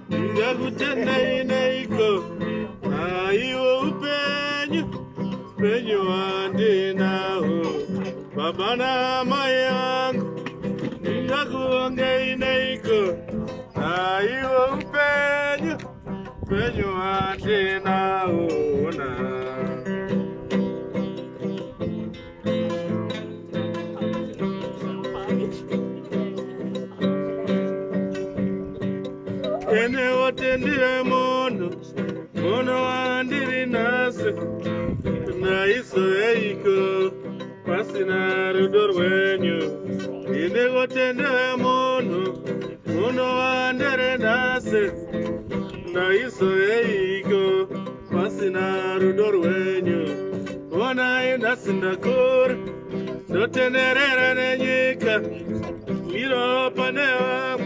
Ndingakutendei neiko aiwo upenyu penyu wandinawo baba namai vangu ndingakuongei neiko aiwo upenyu penyu wandinawo na ene wotendire mono wandiri nase naiso eiko pasina rudo rwenyu ine wotendire mono wandiri nase naiso eiko pasina rudo rwenyu ona inasi ndakura ndotenerera nenyika iro pane vamwe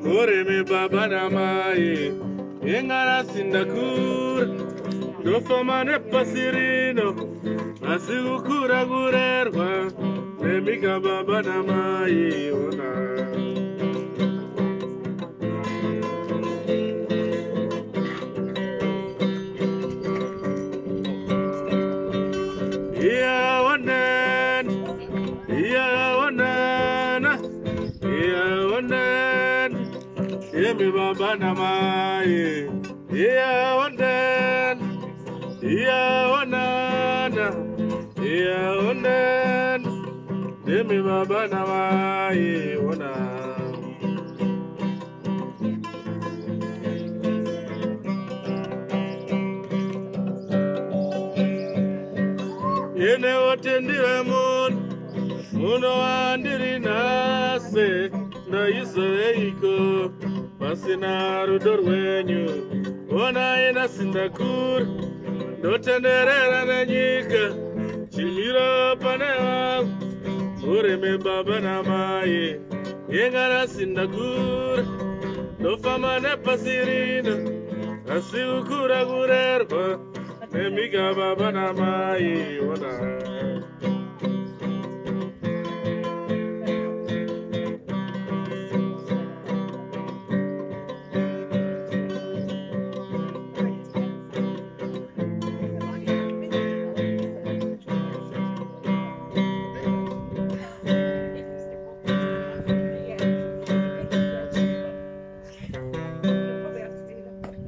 Moreme baba na mai Engara sindakura Ndofama nepasirino Asi ukura gurerwa Nemika baba na mai ona Iya onen Yemi baba na mai Iya onen Yemi baba na mai ona Yene otendire muno wandiri nase na iso eiko pasina rudo rwenyu ona ina sindakura ndotenderera nenyika chimiro pane vangu ureme baba na mai yengara sindakura ndofamba nepasirino asi ukura kurerwa nemika baba na mai ona